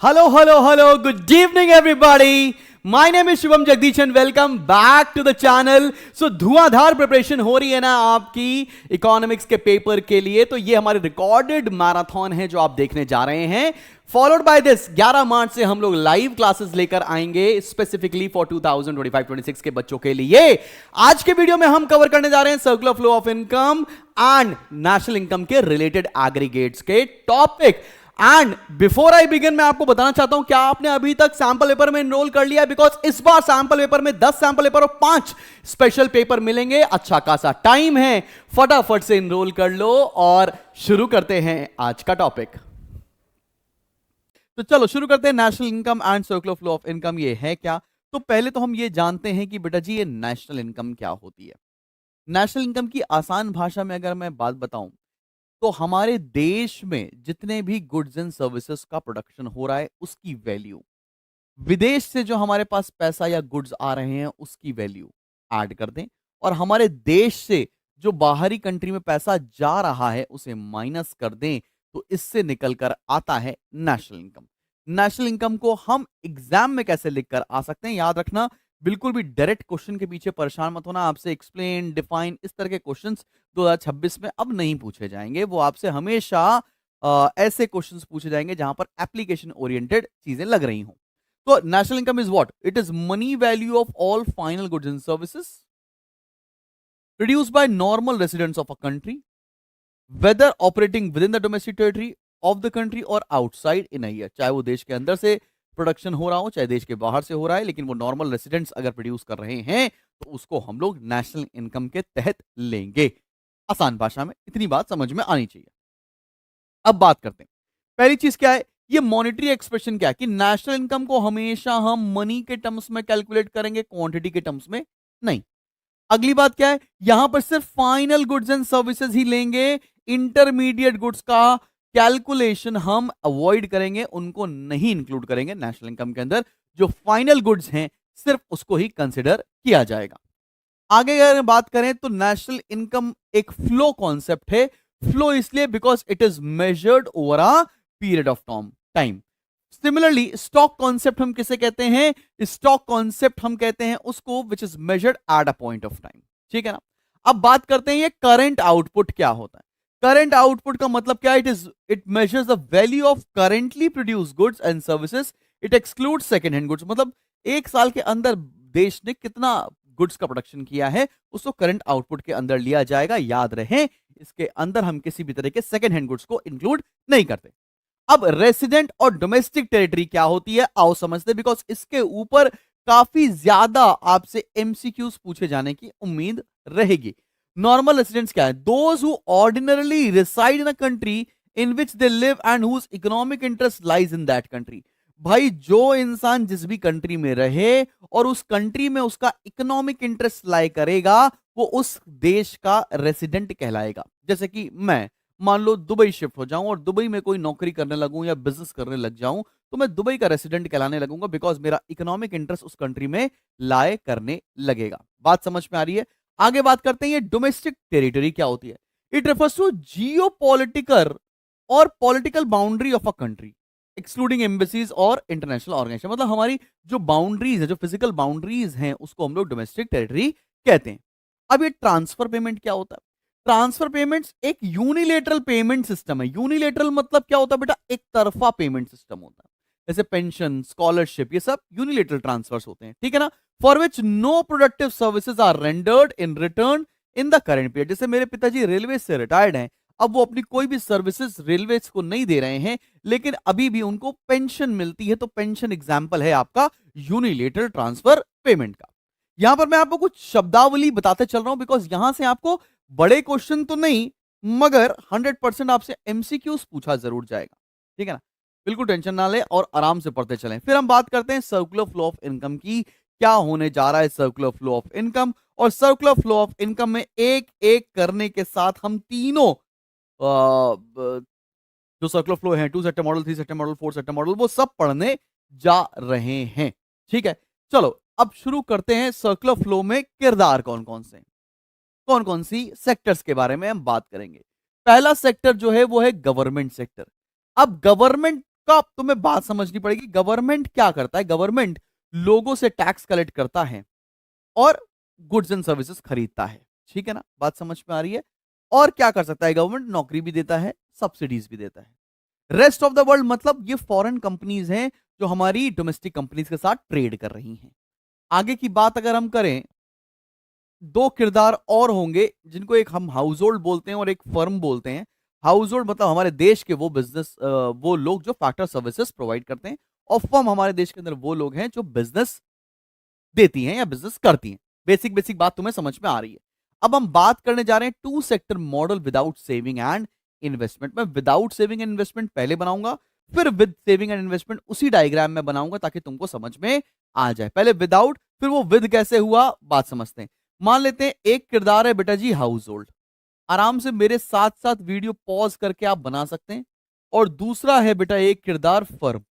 Hello, hello, hello. Good evening, everybody. My name is Shubham Jagdish and welcome back to the channel. So Dhuandhar preparation हो रही है ना आपकी economics के paper के लिए, तो ये हमारे रिकॉर्डेड मैराथन है जो आप देखने जा रहे हैं. फॉलोड बाय दिस 11 मार्च से हम लोग लाइव क्लासेस लेकर आएंगे स्पेसिफिकली फॉर 2025-26 के बच्चों के लिए. आज के वीडियो में हम कवर करने जा रहे हैं circular flow of income and national income के रिलेटेड एग्रीगेट्स के topic. And before I begin मैं आपको बताना चाहता हूं, क्या आपने अभी तक सैंपल पेपर में एनरोल कर लिया? बिकॉज इस बार सैंपल पेपर में 10 सैंपल पेपर और 5 स्पेशल पेपर मिलेंगे. अच्छा खासा टाइम है, फटाफट से एनरोल कर लो और शुरू करते हैं आज का टॉपिक. तो चलो शुरू करते हैं. National income and circular flow of income ये है क्या? तो पहले तो हम ये जानते हैं कि बेटा जी ये नेशनल इनकम क्या होती है. नेशनल इनकम की आसान भाषा में अगर मैं बात बताऊं तो हमारे देश में जितने भी गुड्स एंड सर्विसेज का प्रोडक्शन हो रहा है उसकी वैल्यू, विदेश से जो हमारे पास पैसा या गुड्स आ रहे हैं उसकी वैल्यू ऐड कर दें और हमारे देश से जो बाहरी कंट्री में पैसा जा रहा है उसे माइनस कर दें, तो इससे निकलकर आता है नेशनल इनकम. नेशनल इनकम को हम एग्जाम में कैसे लिखकर आ सकते हैं, याद रखना, बिल्कुल भी डायरेक्ट क्वेश्चन के पीछे परेशान मत होना. आपसे एक्सप्लेन, डिफाइन, इस तरह के क्वेश्चंस 2026 में अब नहीं पूछे जाएंगे. वो आपसे हमेशा ऐसे क्वेश्चंस पूछे जाएंगे जहां पर एप्लीकेशन ओरिएंटेड चीजें लग रही हों. तो national income is what? It is money value of all final goods and services produced by normal residents of a country, whether operating within the domestic territory of the country or outside in a year. चाहे वो देश के अंदर से production हो रहा हो चाहे देश के बाहर से हो रहा है, लेकिन वो नॉर्मल रेसिडेंट्स अगर प्रोड्यूस कर रहे हैं तो उसको हम लोग नेशनल इनकम के तहत लेंगे. आसान भाषा में इतनी बात समझ में आनी चाहिए. अब बात करते हैं, पहली चीज क्या है, ये मॉनेटरी एक्सप्रेशन क्या है कि नेशनल इनकम को हमेशा हम मनी के टर्म्स में कैलकुलेट करेंगे, क्वांटिटी के टर्म्स में नहीं. अगली बात क्या है, यहां पर सिर्फ फाइनल गुड्स एंड सर्विसेज ही लेंगे. इंटरमीडिएट गुड्स का कैलकुलेशन हम अवॉइड करेंगे, उनको नहीं इंक्लूड करेंगे नेशनल इनकम के अंदर. जो फाइनल गुड्स हैं सिर्फ उसको ही कंसिडर किया जाएगा. आगे अगर बात करें तो नेशनल इनकम एक फ्लो कॉन्सेप्ट है. फ्लो इसलिए because it is measured over a period of time. Similarly stock concept हम किसे कहते हैं? स्टॉक कॉन्सेप्ट हम कहते हैं उसको which is measured at a point of time. ठीक है ना. अब बात करते हैं ये करंट आउटपुट क्या होता है. करंट आउटपुट का मतलब क्या है? It measures the value of currently produce goods and services. It exclude second hand goods. मतलब एक साल के अंदर देश ने कितना गुड्स का प्रोडक्शन किया है उसको करंट आउटपुट के अंदर लिया जाएगा. याद रहे, इसके अंदर हम किसी भी तरह के सेकेंड हैंड गुड्स को इंक्लूड नहीं करते. अब रेसिडेंट और डोमेस्टिक टेरिटरी क्या होती है, आओ समझते, बिकॉज इसके ऊपर काफी ज्यादा आपसे एमसीक्यूज पूछे जाने की उम्मीद रहेगी. नॉर्मल रेसिडेंट्स क्या है? Those who ordinarily reside in a country in which they live and whose economic interest lies in that country. भाई जो इंसान जिस भी कंट्री में रहे और उस कंट्री में उसका इकोनॉमिक इंटरेस्ट लाई करेगा वो उस देश का रेसिडेंट कहलाएगा. जैसे कि मैं मान लो दुबई शिफ्ट हो जाऊं और दुबई में कोई नौकरी करने लगूं या बिजनेस करने लग जाऊं तो मैं दुबई का रेसिडेंट कहलाने लगूंगा, बिकॉज मेरा इकोनॉमिक इंटरेस्ट उस कंट्री में लाए करने लगेगा. बात समझ में आ रही है? आगे बात करते हैं ये डोमेस्टिक टेरिटरी क्या होती है. It refers to geo political और political boundary of a country excluding embassies और इंटरनेशनल ऑर्गेनाइजेशन. मतलब हमारी जो बाउंड्रीज है, जो फिजिकल बाउंड्रीज हैं, उसको हम लोग डोमेस्टिक टेरिटरी कहते हैं. अब ये ट्रांसफर पेमेंट क्या होता है? ट्रांसफर पेमेंट्स एक यूनिलेटरल पेमेंट सिस्टम है. यूनिलेटरल मतलब क्या होता है बेटा? एक तरफा पेमेंट सिस्टम होता है. जैसे पेंशन, स्कॉलरशिप, ये सब यूनिलेटरल ट्रांसफर्स होते हैं. ठीक है ना. For which no productive services are rendered in return in the current period. जैसे मेरे पिताजी रेलवे से रिटायर्ड हैं, अब वो अपनी कोई भी सर्विसेज रेलवे को नहीं दे रहे हैं, लेकिन अभी भी उनको पेंशन मिलती है, तो पेंशन एग्जाम्पल है आपका यूनिलेटरल ट्रांसफर पेमेंट का. यहां पर मैं आपको कुछ शब्दावली बताते चल रहा हूं, बिकॉज यहां से आपको बड़े क्वेश्चन तो नहीं मगर 100% आपसे एमसीक्यूज पूछा जरूर जाएगा. ठीक है ना. बिल्कुल टेंशन ना ले और आराम से पढ़ते चलें. फिर हम बात करते हैं सर्कुलर फ्लो ऑफ इनकम की. क्या होने जा रहा है सर्कुलर फ्लो ऑफ इनकम? और सर्कुलर फ्लो ऑफ इनकम में एक एक करने के साथ हम तीनों जो सर्कुलर फ्लो है, 2 sector model, 3 sector model, 4 sector model, वो सब पढ़ने जा रहे हैं. ठीक है. चलो अब शुरू करते हैं. सर्कुलर फ्लो में किरदार कौन कौन से, कौन कौन सी सेक्टर्स के बारे में हम बात करेंगे. पहला सेक्टर जो है वो है गवर्नमेंट सेक्टर. अब गवर्नमेंट इसका तुम्हें बात समझनी पड़ेगी। गवर्नमेंट क्या करता है? गवर्नमेंट लोगों से टैक्स कलेक्ट करता है और गुड्स एंड सर्विसेज खरीदता है। ठीक है ना, बात समझ में आ रही है? और क्या कर सकता है गवर्नमेंट? नौकरी भी देता है, सब्सिडीज भी देता है। रेस्ट ऑफ द वर्ल्ड मतलब ये फॉरेन कंपनीज हैं जो हमारी डोमेस्टिक कंपनीज के साथ ट्रेड कर रही हैं। आगे की बात अगर हम करें, दो किरदार और होंगे जिनको एक हम हाउस होल्ड बोलते हैं और एक फर्म बोलते हैं। हाउस होल्ड मतलब हमारे देश के वो बिजनेस, वो लोग जो फैक्टर सर्विसेज प्रोवाइड करते हैं, और फर्म हमारे देश के अंदर वो लोग हैं जो बिजनेस देती हैं या बिजनेस करती हैं। बेसिक बेसिक बात तुम्हें समझ में आ रही है। अब हम बात करने जा रहे हैं two sector model without saving and investment. मैं विदाउट सेविंग एंड इन्वेस्टमेंट पहले बनाऊंगा, फिर विद सेविंग एंड इन्वेस्टमेंट उसी डायग्राम में बनाऊंगा ताकि तुमको समझ में आ जाए। पहले विदाउट, फिर वो विद कैसे हुआ बात समझते हैं। मान लेते हैं एक किरदार है बेटा जी हाउस होल्ड, आराम से मेरे साथ साथ वीडियो पॉज करके आप बना सकते हैं। और दूसरा है बेटा एक किरदार फर्म।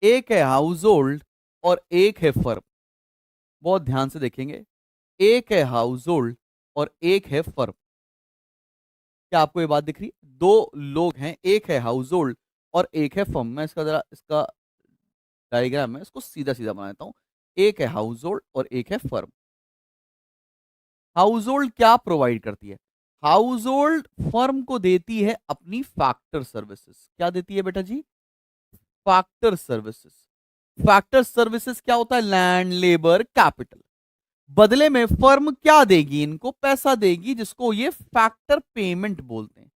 एक है हाउस होल्ड और एक है फर्म। बहुत ध्यान से देखेंगे, एक है हाउस होल्ड और एक है फर्म। क्या आपको ये बात दिख रही है? दो लोग हैं, एक है हाउस होल्ड और एक है फर्म। मैं इसका जरा इसका डायग्राम है, इसको सीधा सीधा बना देता हूं। एक है हाउस होल्ड और एक है फर्म। हाउस होल्ड क्या प्रोवाइड करती है? हाउस होल्ड फर्म को देती है अपनी फैक्टर सर्विसेज। क्या देती है बेटा जी? Factor services. फैक्टर सर्विसेज क्या होता है? Land, labour, capital. बदले में फर्म क्या देगी? इनको पैसा देगी, जिसको ये फैक्टर पेमेंट बोलते हैं।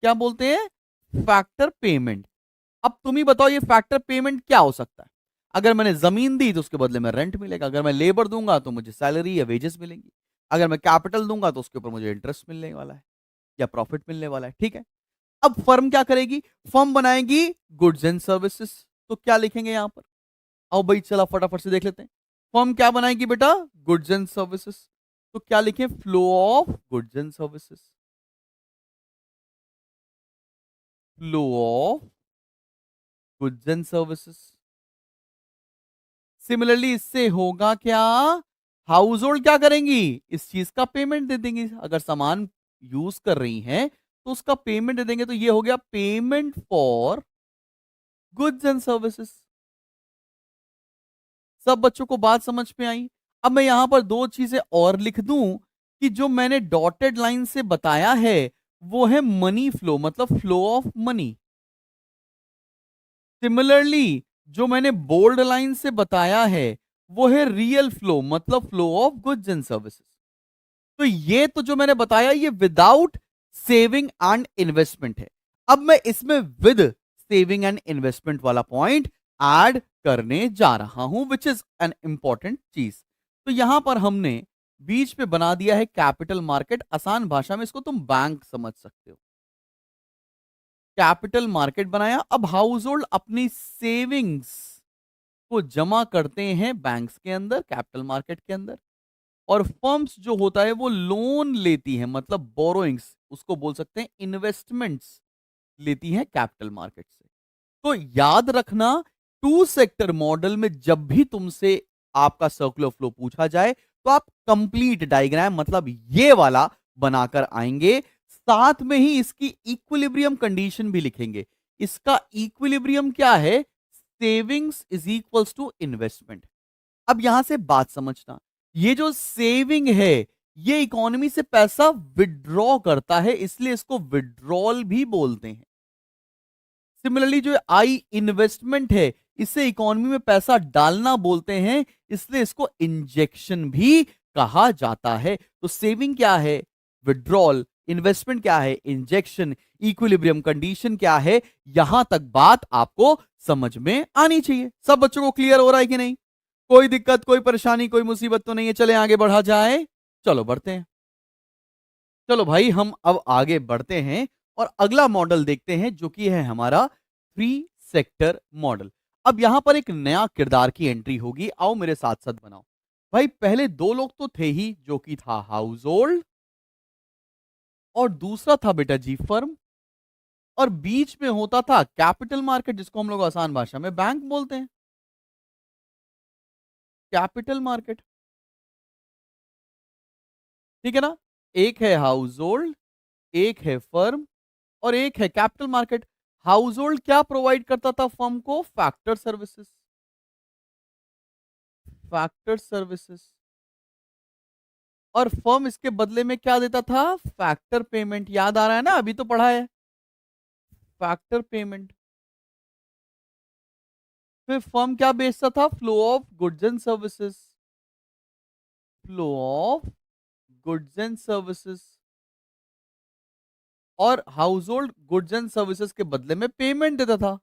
क्या बोलते हैं? Factor payment. अब तुम ही बताओ ये फैक्टर पेमेंट क्या हो सकता है? अगर मैंने जमीन दी तो उसके बदले में रेंट मिलेगा, अगर मैं लेबर दूंगा तो मुझे सैलरी या वेजेस मिलेंगी, अगर मैं कैपिटल दूंगा तो उसके ऊपर मुझे इंटरेस्ट मिलने वाला है या प्रॉफिट मिलने वाला है। ठीक है, अब फर्म क्या करेगी? फर्म बनाएगी गुड्स एंड सर्विसेज। तो क्या लिखेंगे यहां पर? आओ भाई चला फटाफट से देख लेते हैं। फर्म क्या बनाएगी बेटा? Goods and services. तो क्या लिखें? Flow of goods and services. Flow of goods and services. Similarly इससे होगा क्या? हाउस होल्ड क्या करेंगी? इस चीज का पेमेंट दे देंगी। अगर सामान यूज कर रही हैं तो उसका पेमेंट दे देंगे। तो ये हो गया payment for goods and services. सब बच्चों को बात समझ में आई? अब मैं यहां पर दो चीजें और लिख दूं कि जो मैंने डॉटेड लाइन से बताया है वो है मनी फ्लो, मतलब फ्लो ऑफ मनी। सिमिलरली जो मैंने बोल्ड लाइन से बताया है वो है रियल फ्लो, मतलब flow of goods and services. तो ये तो जो मैंने बताया ये विदाउट सेविंग एंड इन्वेस्टमेंट है। अब मैं इसमें विद सेविंग एंड इन्वेस्टमेंट वाला पॉइंट ऐड करने जा रहा हूं, विच इज एन इंपॉर्टेंट चीज। तो यहां पर हमने बीच पे बना दिया है कैपिटल मार्केट। आसान भाषा में इसको तुम बैंक समझ सकते हो। कैपिटल मार्केट बनाया। अब हाउस होल्ड अपनी सेविंग्स को जमा करते हैं बैंक्स के अंदर, कैपिटल मार्केट के अंदर। और फर्म्स जो होता है वो लोन लेती है, मतलब बोरोइंग्स, उसको बोल सकते हैं इन्वेस्टमेंट्स लेती हैं कैपिटल मार्केट से। तो याद रखना, टू सेक्टर मॉडल में जब भी तुमसे आपका सर्कुलर फ्लो पूछा जाए तो आप कंप्लीट डायग्राम, मतलब ये वाला बनाकर आएंगे। साथ में ही इसकी इक्विलिब्रियम कंडीशन भी लिखेंगे। इसका इक्विलिब्रियम क्या है? Savings is equals to investment. अब यहां से बात समझना, ये जो सेविंग है ये इकोनॉमी से पैसा विड्रॉ करता है, इसलिए इसको विड्रॉल भी बोलते हैं। सिमिलरली जो आई इन्वेस्टमेंट है इसे इकोनॉमी में पैसा डालना बोलते हैं, इसलिए इसको इंजेक्शन भी कहा जाता है। तो सेविंग क्या है? विड्रॉल। इन्वेस्टमेंट क्या है? इंजेक्शन। इक्विलिब्रियम कंडीशन क्या है? यहां तक बात आपको समझ में आनी चाहिए। सब बच्चों को क्लियर हो रहा है कि नहीं? कोई दिक्कत, कोई परेशानी, कोई मुसीबत तो नहीं है? चले आगे बढ़ा जाए। चलो बढ़ते हैं। चलो भाई हम अब आगे बढ़ते हैं और अगला मॉडल देखते हैं जो कि है हमारा थ्री सेक्टर मॉडल। अब यहां पर एक नया किरदार की एंट्री होगी। आओ मेरे साथ साथ बनाओ। भाई पहले दो लोग तो थे ही, जो कि था हाउस होल्ड और दूसरा था बेटा जी फर्म, और बीच में होता था कैपिटल मार्केट, जिसको हम लोग आसान भाषा में बैंक बोलते हैं। कैपिटल मार्केट, ठीक है ना? एक है हाउस होल्ड, एक है फर्म और एक है कैपिटल मार्केट। हाउस होल्ड क्या प्रोवाइड करता था फर्म को? Factor services. Factor services. और फर्म इसके बदले में क्या देता था? Factor payment. याद आ रहा है ना, अभी तो पढ़ा है। Factor payment. फिर फर्म क्या बेचता था? Flow of goods and services. Flow of goods and services. और household goods and services के बदले में पेमेंट देता था।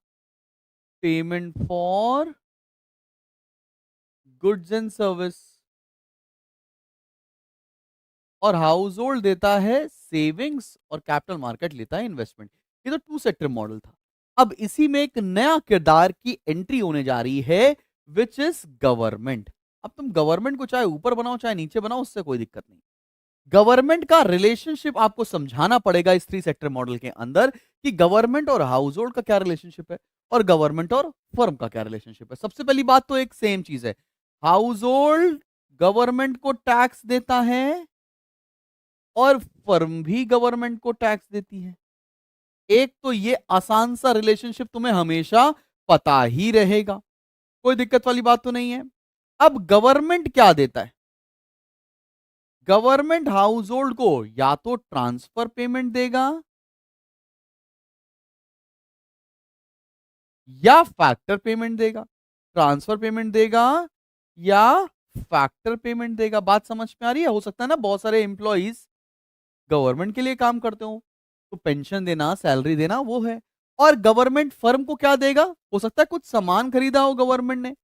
Payment for goods and service. और हाउस होल्ड देता है सेविंग्स और कैपिटल मार्केट लेता है इन्वेस्टमेंट। ये तो टू सेक्टर मॉडल था। अब इसी में एक नया किरदार की एंट्री होने जा रही है, विच इज गवर्नमेंट। अब तुम गवर्नमेंट को चाहे ऊपर बनाओ चाहे नीचे बनाओ, उससे कोई दिक्कत नहीं। गवर्नमेंट का रिलेशनशिप आपको समझाना पड़ेगा इस थ्री सेक्टर मॉडल के अंदर, कि गवर्नमेंट और हाउस होल्ड का क्या रिलेशनशिप है और गवर्नमेंट और फर्म का क्या रिलेशनशिप है। सबसे पहली बात तो एक सेम चीज है, हाउस होल्ड गवर्नमेंट को टैक्स देता है और फर्म भी गवर्नमेंट को टैक्स देती है। एक तो ये आसान सा रिलेशनशिप तुम्हें हमेशा पता ही रहेगा, कोई दिक्कत वाली बात तो नहीं है। अब गवर्नमेंट क्या देता है? गवर्नमेंट हाउस होल्ड को या तो ट्रांसफर पेमेंट देगा या फैक्टर पेमेंट देगा। ट्रांसफर पेमेंट देगा या फैक्टर पेमेंट देगा। बात समझ में आ रही है? हो सकता है ना बहुत सारे एम्प्लॉइज गवर्नमेंट के लिए काम करते हो, तो पेंशन देना, सैलरी देना वो है। और गवर्नमेंट फर्म को क्या देगा? हो सकता है कुछ सामान खरीदा हो गवर्नमेंट ने,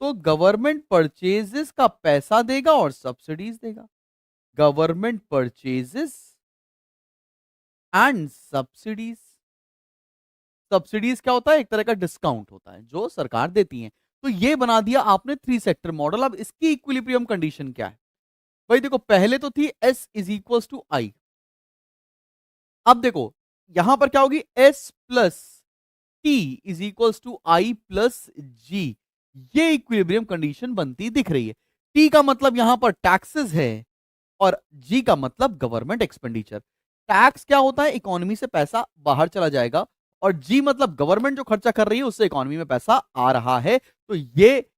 तो गवर्नमेंट परचेजेस का पैसा देगा और सब्सिडीज देगा। Government purchases and subsidies. Subsidies क्या होता है? एक तरह का डिस्काउंट होता है जो सरकार देती है। तो ये बना दिया आपने थ्री सेक्टर मॉडल। अब इसकी इक्विलिब्रियम कंडीशन क्या है? भाई देखो, पहले तो थी S is equal to I. अब देखो यहां पर क्या होगी? S plus T is equal to I plus G. ये इक्विलिब्रियम कंडीशन बनती दिख रही है। टी का मतलब यहां पर टैक्सेस है और जी का मतलब गवर्नमेंट एक्सपेंडिचर। टैक्स क्या होता है? इकोनॉमी से पैसा बाहर चला जाएगा, और जी मतलब गवर्नमेंट जो खर्चा कर रही है उससे इकोनॉमी में पैसा आ रहा है। तो ये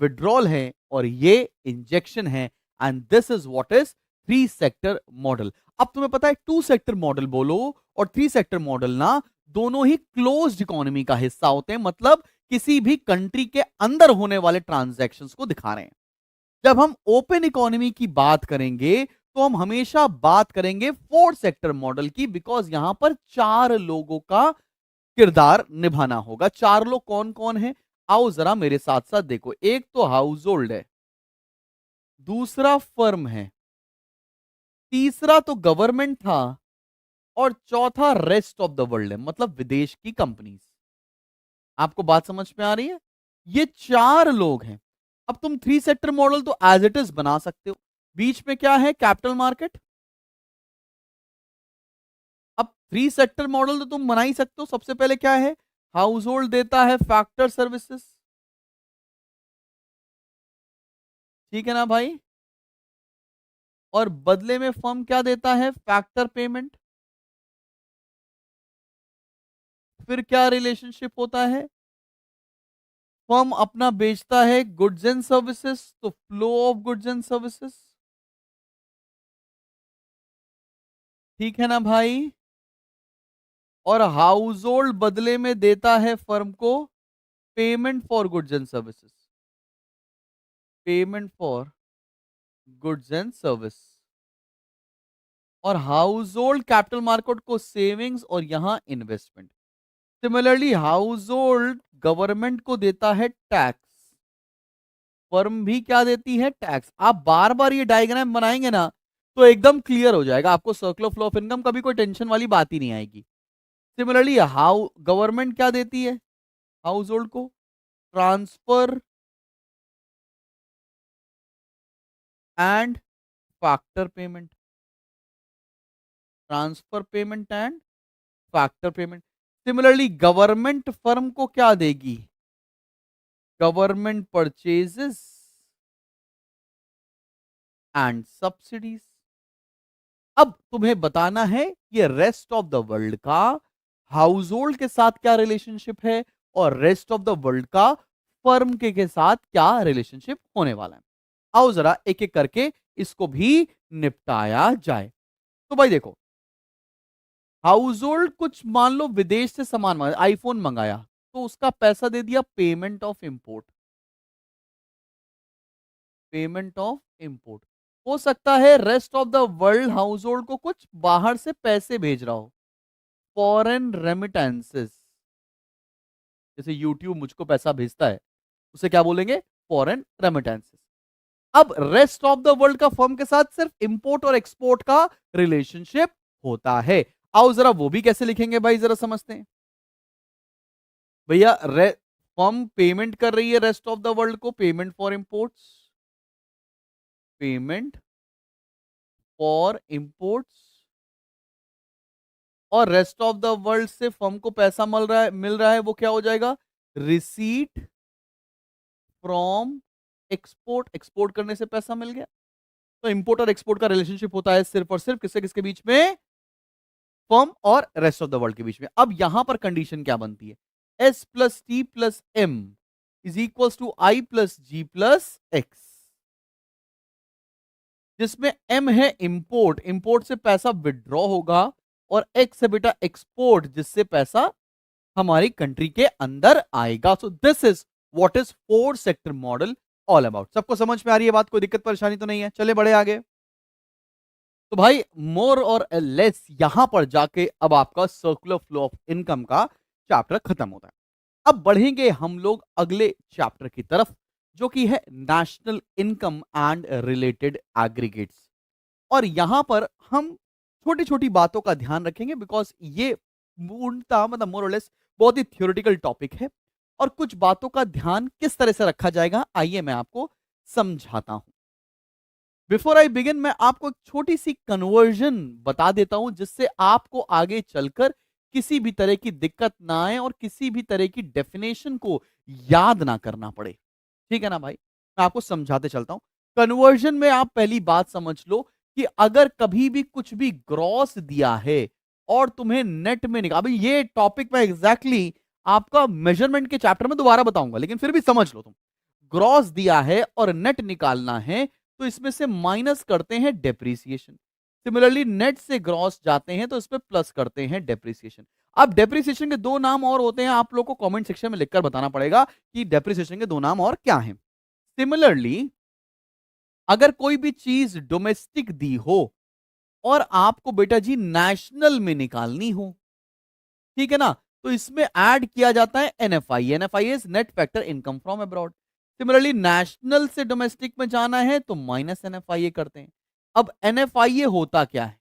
विड्रॉल है और ये इंजेक्शन है, and this is what is three sector model. अब तुम्हें पता है, टू सेक्टर मॉडल बोलो और थ्री सेक्टर मॉडल ना, दोनों ही क्लोज्ड इकोनॉमी का हिस्सा होते हैं, मतलब किसी भी कंट्री के अंदर होने वाले ट्रांजैक्शंस को दिखा रहे हैं। जब हम ओपन इकोनॉमी की बात करेंगे तो हम हमेशा बात करेंगे फोर्थ सेक्टर मॉडल की, बिकॉज यहां पर चार लोगों का किरदार निभाना होगा। चार लोग कौन कौन है? आओ जरा मेरे साथ साथ देखो। एक तो हाउस होल्ड है, दूसरा फर्म है, तीसरा तो गवर्नमेंट था, और चौथा रेस्ट ऑफ द वर्ल्ड है, मतलब विदेश की कंपनीज। आपको बात समझ में आ रही है? ये चार लोग हैं। अब तुम थ्री सेक्टर मॉडल तो एज इट इज बना सकते हो। बीच में क्या है? Capital market. अब थ्री सेक्टर मॉडल तो तुम बना ही सकते हो। सबसे पहले क्या है? हाउस होल्ड देता है फैक्टर सर्विसेज, ठीक है ना भाई? और बदले में फर्म क्या देता है? Factor payment. फिर क्या रिलेशनशिप होता है? फर्म अपना बेचता है गुड्स एंड सर्विसेज, तो flow of goods and services, ठीक है ना भाई? और हाउस होल्ड बदले में देता है फर्म को payment for goods and services. Payment for goods and service. और हाउस होल्ड कैपिटल मार्केट को सेविंग्स और यहां investment. Similarly house hold government को देता है टैक्स, फर्म भी क्या देती है? टैक्स। आप बार बार ये डायग्राम बनाएंगे ना तो एकदम क्लियर हो जाएगा आपको, सर्कुलर फ्लो ऑफ इनकम, कभी कोई टेंशन वाली बात ही नहीं आएगी। सिमिलरली हाउ गवर्नमेंट क्या देती है हाउस होल्ड को? Transfer and factor payment. Transfer payment and factor payment. Similarly government firm को क्या देगी? Government purchases and subsidies. अब तुम्हें बताना है ये रेस्ट ऑफ द वर्ल्ड का हाउस होल्ड के साथ क्या रिलेशनशिप है और रेस्ट ऑफ द वर्ल्ड का फर्म के साथ क्या रिलेशनशिप होने वाला है। आओ जरा एक एक करके इसको भी निपटाया जाए। तो भाई देखो, हाउस होल्ड कुछ मान लो विदेश से सामान मंगाया, आईफोन मंगाया, तो उसका पैसा दे दिया payment of import. Payment of import हो सकता है rest of the world house hold को कुछ बाहर से पैसे भेज रहा हो, फॉरेन रेमिटेंसेस। जैसे यूट्यूब मुझको पैसा भेजता है, उसे क्या बोलेंगे? Foreign remittances. अब रेस्ट ऑफ द वर्ल्ड का फर्म के साथ सिर्फ इंपोर्ट और एक्सपोर्ट का रिलेशनशिप होता है। आओ जरा वो भी कैसे लिखेंगे भाई, जरा समझते हैं। भैया फर्म पेमेंट कर रही है रेस्ट ऑफ द वर्ल्ड को, payment for imports, payment for imports, और रेस्ट ऑफ द वर्ल्ड से फर्म को पैसा मिल रहा है वो क्या हो जाएगा? Receipt from export. एक्सपोर्ट करने से पैसा मिल गया। तो इंपोर्ट और एक्सपोर्ट का रिलेशनशिप होता है सिर्फ और सिर्फ किससे किसके बीच में? फर्म और रेस्ट ऑफ द वर्ल्ड के बीच में। अब यहां पर कंडीशन क्या बनती है? S plus T plus M is equal to I plus G plus X, जिसमें एम है इंपोर्ट, इंपोर्ट से पैसा विड्रॉ होगा, और एक्स है बेटा एक्सपोर्ट, जिससे पैसा हमारी कंट्री के अंदर आएगा। So this is what is four sector model all about. सबको समझ में आ रही है बात? कोई दिक्कत परेशानी तो नहीं है? चले बढ़े आगे। तो भाई मोर और लेस यहां पर जाके अब आपका सर्कुलर फ्लो ऑफ इनकम का चैप्टर खत्म होता है। अब बढ़ेंगे हम लोग अगले चैप्टर की तरफ, जो कि है national income and related aggregates. और यहां पर हम छोटी छोटी बातों का ध्यान रखेंगे, बिकॉज ये पूर्णतः मतलब मोर और लेस बहुत ही थ्योरेटिकल टॉपिक है, और कुछ बातों का ध्यान किस तरह से रखा जाएगा आइए मैं आपको समझाता हूं। बिफोर आई बिगिन मैं आपको एक छोटी सी कन्वर्जन बता देता हूं, जिससे आपको आगे चलकर किसी भी तरह की दिक्कत ना आए और किसी भी तरह की डेफिनेशन को याद ना करना पड़े। ठीक है ना भाई? मैं आपको समझाते चलता हूं। कन्वर्जन में आप पहली बात समझ लो कि अगर कभी भी कुछ भी ग्रॉस दिया है और तुम्हें नेट में निकाल, अभी ये टॉपिक मैं एग्जैक्टली आपका मेजरमेंट के चैप्टर में दोबारा बताऊंगा, लेकिन फिर भी समझ लो तुम। ग्रॉस दिया है और नेट निकालना है, तो इसमें से माइनस करते हैं डेप्रीसिएशन। सिमिलरली नेट से ग्रॉस जाते हैं तो इसमें प्लस करते हैं डेप्रीसिएशन। अब डेप्रीसिएशन के दो नाम और होते हैं, आप लोग को कमेंट सेक्शन में लिखकर बताना पड़ेगा कि डेप्रीसिएशन के दो नाम और क्या हैं। सिमिलरली अगर कोई भी चीज डोमेस्टिक दी हो और आपको बेटा जी नेशनल में निकालनी हो, ठीक है ना, तो इसमें ऐड किया जाता है NFI. NFI is net factor income from abroad. Similarly national से डोमेस्टिक में जाना है तो माइनस एनएफआई करते हैं। अब एनएफआई होता क्या है?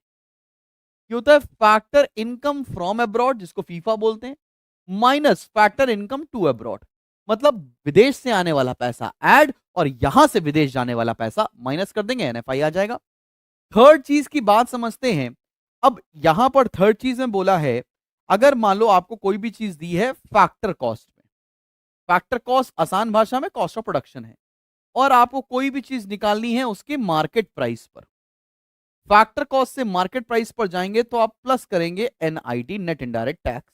ये होता है फैक्टर इनकम फ्रॉम अब्रॉड, जिसको फीफा बोलते हैं, minus factor income to abroad. मतलब विदेश से आने वाला पैसा ऐड और यहां से विदेश जाने वाला पैसा माइनस कर देंगे, एनएफआई आ जाएगा। थर्ड चीज की बात समझते हैं। अब यहां पर थर्ड चीज में बोला है, अगर मान लो आपको कोई भी चीज दी है फैक्टर कॉस्ट में, फैक्टर कॉस्ट आसान भाषा में कॉस्ट ऑफ प्रोडक्शन है, और आपको कोई भी चीज निकालनी है उसके मार्केट प्राइस पर, फैक्टर कॉस्ट से मार्केट प्राइस पर जाएंगे तो आप प्लस करेंगे एनआईटी, नेट इनडायरेक्ट टैक्स,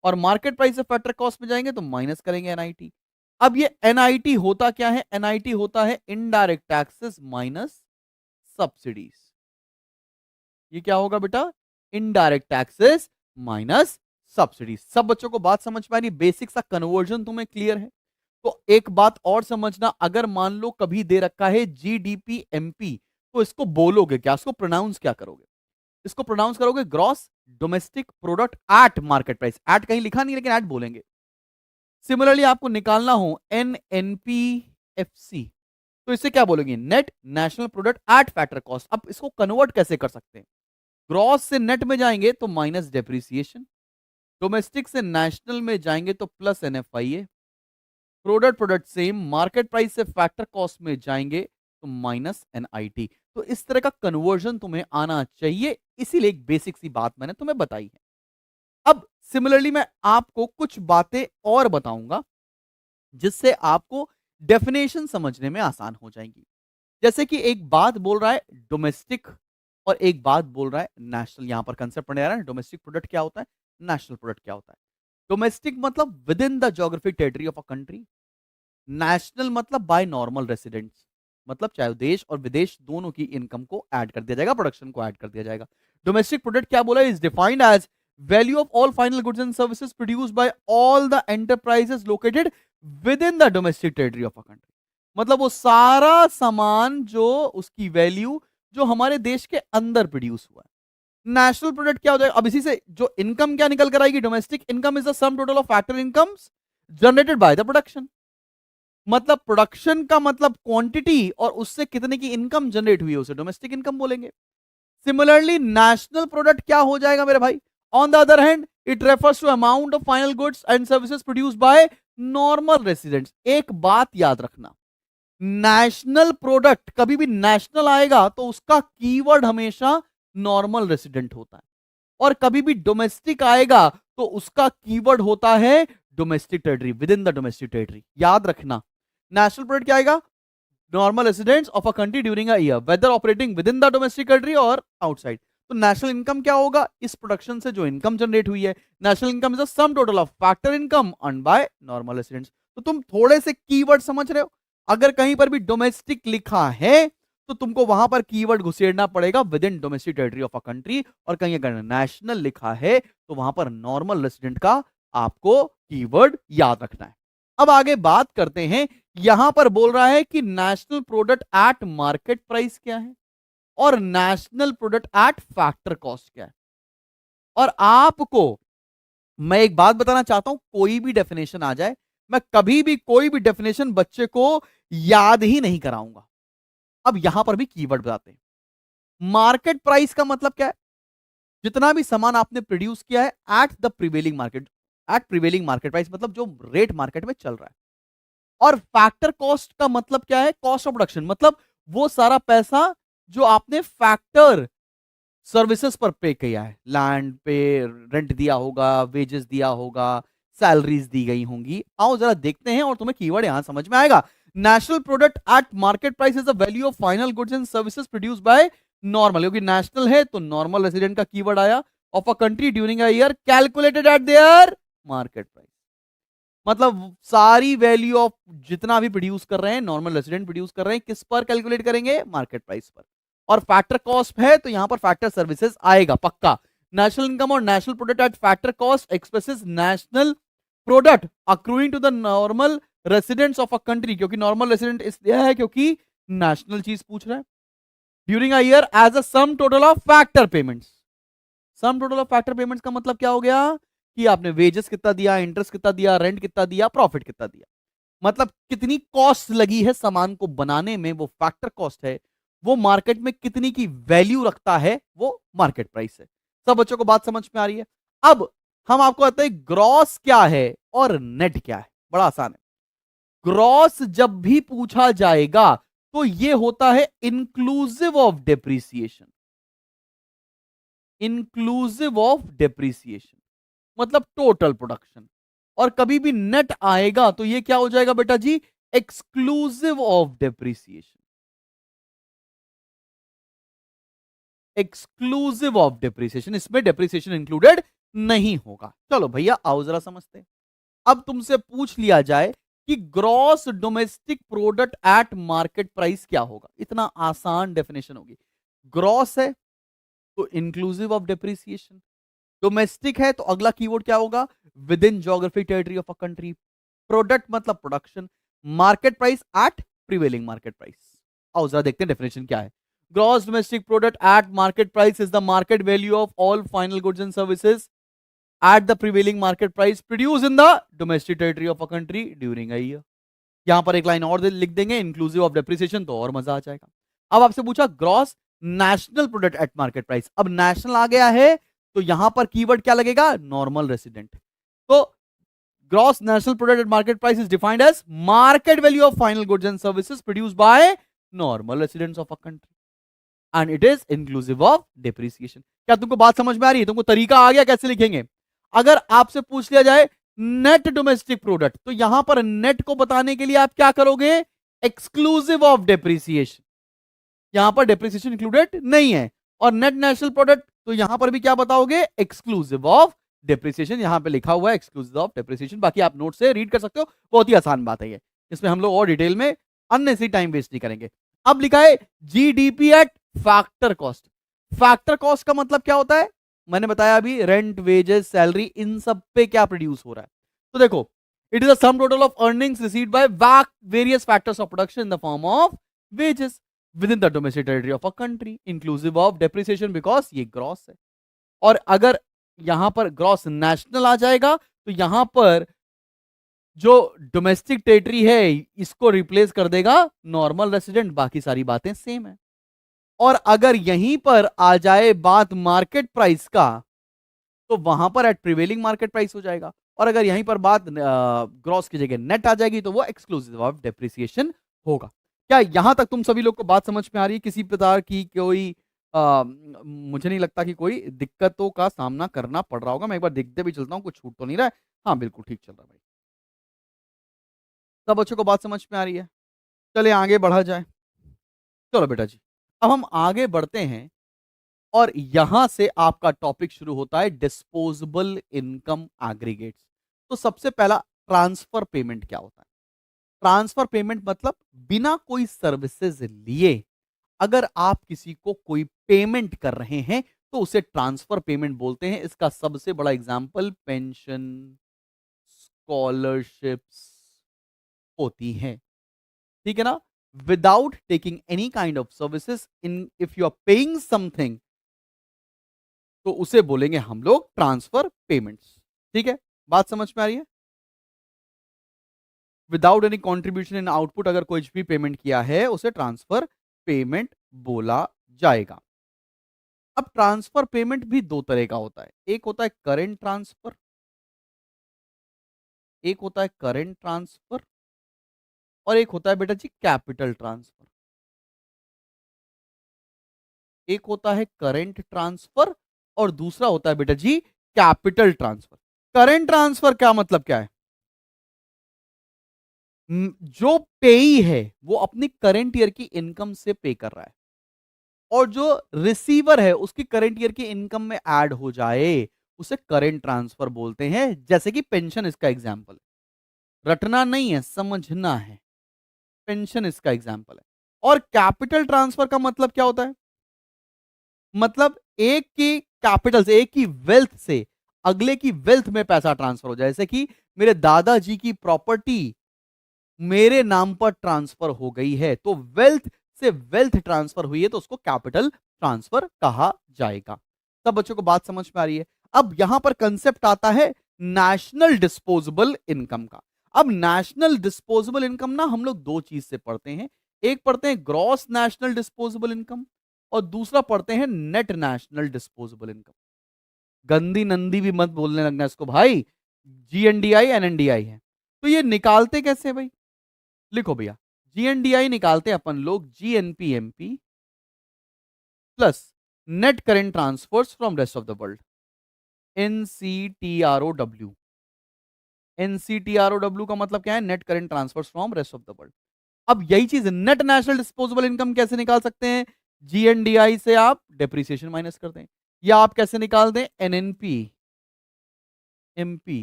और मार्केट प्राइस से फैक्टर कॉस्ट में जाएंगे तो माइनस करेंगे एनआईटी। अब ये एनआईटी होता क्या है? एनआईटी होता है इनडायरेक्ट टैक्सेस माइनस सब्सिडीज। ये क्या होगा बेटा? Indirect taxes minus subsidies. सब बच्चों को बात समझ में आ रही? बेसिक सा कन्वर्जन तुम्हें क्लियर है? तो एक बात और समझना, अगर मान लो कभी दे रखा है जीडीपी एमपी, तो इसको बोलोगे क्या? इसको प्रोनाउंस क्या करोगे? इसको प्रोनाउंस करोगे gross domestic product at market price. At कहीं लिखा नहीं, लेकिन एट बोलेंगे। सिमिलरली आपको निकालना हो एनएनपीएफसी, तो इसे क्या बोलोगे? Net national product at factor cost. अब इसको कन्वर्ट कैसे कर सकते हैं? ग्रॉस से नेट में जाएंगे तो माइनस डेप्रीसिएशन, डोमेस्टिक से नेशनल में जाएंगे तो plus NFIA, product product same, market price से फैक्टर कॉस्ट में जाएंगे तो माइनस एनआईटी। तो इस तरह का कन्वर्जन तुम्हें आना चाहिए, इसीलिए एक बेसिक सी बात मैंने तुम्हें बताई है। अब सिमिलरली मैं आपको कुछ बातें और बताऊंगा, जिससे आपको डेफिनेशन समझने में आसान हो जाएंगी। जैसे कि एक बात बोल रहा है डोमेस्टिक और एक बात बोल रहा है नेशनल। यहां पर कंसेप्ट पढ़ने आ रहा है डोमेस्टिक प्रोडक्ट क्या होता है, नेशनल प्रोडक्ट क्या होता है? डोमेस्टिक मतलब with in the geographic territory of a country, national मतलब बाय नॉर्मल रेसिडेंट्स, मतलब चाहे देश और विदेश दोनों की इनकम को ऐड कर दिया जाएगा, प्रोडक्शन को ऐड कर दिया जाएगा। डोमेस्टिक प्रोडक्ट क्या बोला? Is defined as value of all final goods and services produced by all the enterprises located with in the domestic territory of a country. मतलब वो सारा सामान जो उसकी वैल्यू जो हमारे देश के अंदर प्रोड्यूस हुआ है। नेशनल प्रोडक्ट क्या हो जाएगा? अब इसी से जो इनकम क्या निकल कर आएगी? Domestic income is the some total of factor incomes generated by the production. मतलब प्रोडक्शन का मतलब क्वांटिटी और उससे कितने की इनकम जनरेट हुई है उसे डोमेस्टिक इनकम बोलेंगे। सिमिलरली नेशनल प्रोडक्ट क्या हो जाएगा मेरे भाई? On the other hand it refers to amount of final goods and services produced by normal residents. एक बात याद रखना, नेशनल प्रोडक्ट कभी भी नेशनल आएगा तो उसका कीवर्ड हमेशा नॉर्मल रेसिडेंट होता है, और कभी भी डोमेस्टिक आएगा तो उसका कीवर्ड होता है domestic territory, with in the domestic territory. याद रखना, नेशनल प्रोडक्ट क्या आएगा? Normal residents of a country during a year whether operating with in the domestic territory और आउटसाइड। तो नेशनल इनकम क्या होगा? इस प्रोडक्शन से जो इनकम जनरेट हुई है। National income is the some total of factor income earned bye normal residents. तो तुम थोड़े से कीवर्ड समझ रहे हो? अगर कहीं पर भी डोमेस्टिक लिखा है तो तुमको वहां पर कीवर्ड घुसेड़ना पड़ेगा with in domestic territory of a country, और कहीं अगर नेशनल लिखा है तो वहां पर नॉर्मल रेसिडेंट का आपको कीवर्ड याद रखना है। अब आगे बात करते हैं, यहां पर बोल रहा है कि national product at market price क्या है और national product at factor cost क्या है। और आपको मैं एक बात बताना चाहता हूं, कोई भी डेफिनेशन आ जाए, मैं कभी भी कोई भी डेफिनेशन बच्चे को याद ही नहीं कराऊंगा। अब यहां पर भी कीवर्ड बताते हैं। मार्केट प्राइस का मतलब क्या है? जितना भी सामान आपने प्रोड्यूस किया है at the prevailing market, at prevailing market price मतलब जो रेट मार्केट में चल रहा है। और फैक्टर कॉस्ट का मतलब क्या है? कॉस्ट ऑफ प्रोडक्शन, मतलब वो सारा पैसा जो आपने फैक्टर सर्विसेज पर पे किया है, लैंड पे रेंट दिया होगा, वेजेस दिया होगा, सैलरीज दी गई होंगी। आओ जरा देखते हैं और तुम्हें कीवर्ड यहां समझ में आएगा। National product at market price is the value of final goods and services produced by normal, क्योंकि नेशनल है तो नॉर्मल रेसिडेंट का कीवर्ड आया, of a country during a year calculated at their market price. मतलब सारी value of जितना भी produce कर रहे हैं, नॉर्मल रेसिडेंट प्रोड्यूस कर रहे हैं, किस पर कैलकुलेट करेंगे? मार्केट प्राइस पर। और फैक्टर कॉस्ट है तो यहां पर फैक्टर सर्विसेज आएगा पक्का। नेशनल इनकम और national product at factor cost expresses national product accruing to the normal residents of a country, क्योंकि नॉर्मल रेसिडेंट इसलिए है क्योंकि नेशनल चीज पूछ रहा है, during a year as a sum total of factor payments. Sum total of factor payments का मतलब क्या हो गया? कि आपने वेजेस कितना दिया, इंटरेस्ट कितना दिया, रेंट कितना दिया, प्रॉफिट कितना दिया, मतलब कितनी कॉस्ट लगी है सामान को बनाने में, वो फैक्टर कॉस्ट है। वो मार्केट में कितनी की वैल्यू रखता है, वो मार्केट प्राइस है। सब बच्चों को बात समझ में आ रही है? अब हम आपको बताते हैं ग्रॉस क्या है और नेट क्या है। बड़ा आसान है। ग्रॉस जब भी पूछा जाएगा तो ये होता है inclusive of depreciation, inclusive of depreciation मतलब टोटल प्रोडक्शन। और कभी भी नेट आएगा तो ये क्या हो जाएगा बेटा जी? Exclusive of depreciation, exclusive of depreciation, इसमें डेप्रीसिएशन इंक्लूडेड नहीं होगा। चलो भैया आओ जरा समझते हैं। अब तुमसे पूछ लिया जाए कि gross domestic product at market price क्या होगा, इतना आसान डेफिनेशन होगी। ग्रॉस है तो इंक्लूसिव ऑफ डेप्रीसिएशन, डोमेस्टिक है तो अगला कीवर्ड क्या होगा? Within geographic territory of a country, product मतलब production, market price at prevailing market price. आओ जरा देखते हैं डेफिनेशन क्या है। Gross domestic product at market price is the market value of all final goods and services at the prevailing market price produce in the domestic territory of a country during a year. यहां पर एक line और लिख देंगे inclusive of depreciation, तो और मजा आ जाएगा। अब आपसे पूछा gross national product at market price, अब नेशनल आ गया है तो यहां पर कीवर्ड क्या लगेगा? Normal resident. तो gross national product at market price is defined as market value of final goods and services produced by normal residents of a country and it is inclusive of depreciation. क्या तुमको बात समझ में आ रही है? तुमको तरीका आ गया कैसे लिखेंगे? अगर आपसे पूछ लिया जाए नेट डोमेस्टिक प्रोडक्ट, तो यहां पर नेट को बताने के लिए आप क्या करोगे? एक्सक्लूसिव ऑफ डेप्रिसिएशन, यहां पर डेप्रिसिएशन इंक्लूडेड नहीं है। और नेट नेशनल प्रोडक्ट, तो यहां पर भी क्या बताओगे? एक्सक्लूसिव ऑफ डेप्रिसिएशन, यहां पे लिखा हुआ है एक्सक्लूसिव ऑफ डेप्रिसिएशन, बाकी आप नोट से रीड कर सकते हो, बहुत ही आसान बात है ये, इसमें हम लोग और डिटेल में अननेसेसरी टाइम वेस्ट नहीं करेंगे। अब लिखा है GDP at factor cost. Factor cost का मतलब क्या होता है, मैंने बताया अभी, रेंट, वेजेस, सैलरी, इन सब पे क्या प्रोड्यूस हो रहा है। तो देखो, it is the some total of earnings received by various factors of production in the form of wages with in the domestic territory of a country inclusive of depreciation, because ये gross है। और अगर यहां पर gross national आ जाएगा तो यहां पर जो डोमेस्टिक टेरिटरी है इसको रिप्लेस कर देगा नॉर्मल रेसिडेंट, बाकी सारी बातें सेम है। और अगर यहीं पर आ जाए बात मार्केट प्राइस का तो वहां पर एट प्रिवेलिंग मार्केट प्राइस हो जाएगा, और अगर यहीं पर बात ग्रॉस की जगह नेट आ जाएगी तो वो एक्सक्लूसिव ऑफ डेप्रिसिएशन होगा। क्या यहां तक तुम सभी लोग को बात समझ में आ रही है? किसी प्रकार की कोई मुझे नहीं लगता कि कोई दिक्कतों का सामना करना पड़ रहा होगा। मैं एक बार देखते भी चलता हूँ, कुछ छूट तो नहीं रहा है। हाँ बिल्कुल ठीक चल रहा है भाई। सब बच्चों को बात समझ में आ रही है? चलिए आगे बढ़ा जाए। चलो बेटा जी, अब हम आगे बढ़ते हैं और यहां से आपका टॉपिक शुरू होता है डिस्पोजेबल इनकम एग्रीगेट्स। तो सबसे पहला, ट्रांसफर पेमेंट क्या होता है? ट्रांसफर पेमेंट मतलब बिना कोई सर्विसेज लिए अगर आप किसी को कोई पेमेंट कर रहे हैं तो उसे ट्रांसफर पेमेंट बोलते हैं। इसका सबसे बड़ा एग्जांपल पेंशन, स्कॉलरशिप्स होती हैं, ठीक है ना। Without taking any kind of services, in if you are paying something तो उसे बोलेंगे हम लोग ट्रांसफर पेमेंट्स। ठीक है, बात समझ में आ रही है? Without any contribution in output, अगर कोई भी पेमेंट किया है उसे ट्रांसफर पेमेंट बोला जाएगा। अब ट्रांसफर पेमेंट भी दो तरह का होता है, एक होता है करेंट ट्रांसफर, एक होता है करेंट ट्रांसफर, और एक होता है बेटा जी कैपिटल ट्रांसफर। एक होता है करेंट ट्रांसफर और दूसरा होता है बेटा G capital transfer. Current transfer का मतलब क्या है? जो पेई है वो अपनी करंट ईयर की इनकम से पे कर रहा है, और जो रिसीवर है उसकी करंट ईयर की इनकम में ऐड हो जाए उसे करंट ट्रांसफर बोलते हैं। जैसे कि पेंशन इसका एग्जांपल, रटना नहीं है, समझना है। पेंशन इसका एग्जांपल है। और कैपिटल ट्रांसफर का मतलब क्या होता है? मतलब एक की कैपिटल से, एक की वेल्थ से अगले की वेल्थ में पैसा ट्रांसफर हो जाए। जैसे कि मेरे दादाजी की प्रॉपर्टी मेरे नाम पर ट्रांसफर हो गई है तो वेल्थ से वेल्थ ट्रांसफर हुई है तो उसको कैपिटल ट्रांसफर कहा जाएगा। सब बच्चों को बात समझ में आ रही है? अब यहां पर कंसेप्ट आता है नेशनल डिस्पोजेबल इनकम का। अब नेशनल डिस्पोजेबल इनकम ना हम लोग दो चीज से पढ़ते हैं, एक पढ़ते हैं ग्रॉस नेशनल डिस्पोजेबल इनकम और दूसरा पढ़ते हैं नेट नेशनल डिस्पोजेबल इनकम। गंदी नंदी भी मत बोलने लगना इसको भाई, जीएनडीआई एनएनडीआई है। तो ये निकालते कैसे भाई? लिखो भैया, जीएनडीआई निकालते अपन लोग GNPMP plus net current transfers from rest of the world, NCTROW. NCTROW का मतलब क्या है? Net current transfers from rest of the world. अब यही चीज नेट नेशनल डिस्पोजेबल इनकम कैसे निकाल सकते हैं? जीएनडीआई से आप डेप्रिसिएशन माइनस कर दें, या आप कैसे निकाल दें? NNP MP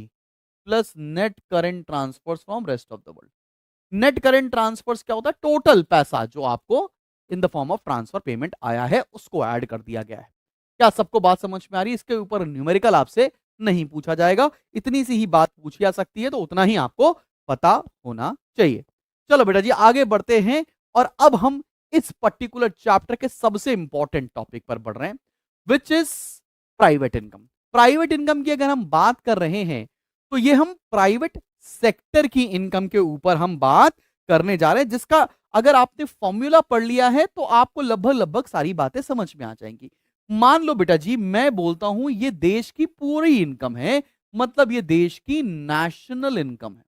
plus net current transfers from rest of the world. Net current transfers क्या होता है? टोटल पैसा जो आपको in the form of transfer payment आया है उसको ऐड कर दिया गया है। क्या सबको बात समझ में आ रही है? इसके ऊपर न्यूमेरिकल आपसे नहीं पूछा जाएगा, इतनी सी ही बात पूछी जा सकती है, तो उतना ही आपको पता होना चाहिए। चलो बेटा जी आगे बढ़ते हैं, और अब हम इस पर्टिकुलर चैप्टर के सबसे इंपॉर्टेंट टॉपिक पर बढ़ रहे हैं, which is private income. Private income की अगर हम बात कर रहे हैं तो ये हम प्राइवेट सेक्टर की इनकम के ऊपर हम बात करने जा रहे हैं, जिसका अगर आपने फॉर्मूला पढ़ लिया है तो आपको लगभग लगभग सारी बातें समझ में आ जाएंगी। मान लो बेटा जी मैं बोलता हूं ये देश की पूरी इनकम है, मतलब ये देश की नेशनल इनकम है।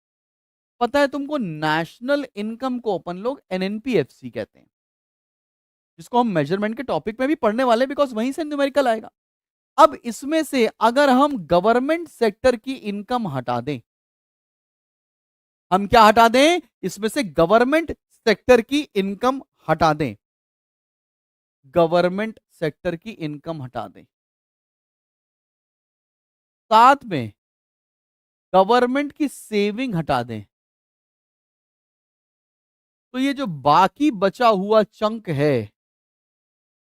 पता है तुमको, नेशनल इनकम को अपन लोग एनएनपीएफसी कहते हैं, जिसको हम मेजरमेंट के टॉपिक में भी पढ़ने वाले हैं, बिकॉज वहीं से न्यूमेरिकल आएगा। अब इसमें से अगर हम गवर्नमेंट सेक्टर की इनकम हटा दें, हम क्या हटा दें? इसमें से गवर्नमेंट सेक्टर की इनकम हटा दें, गवर्नमेंट सेक्टर की इनकम हटा दें, साथ में गवर्नमेंट की सेविंग हटा दें, तो ये जो बाकी बचा हुआ चंक है,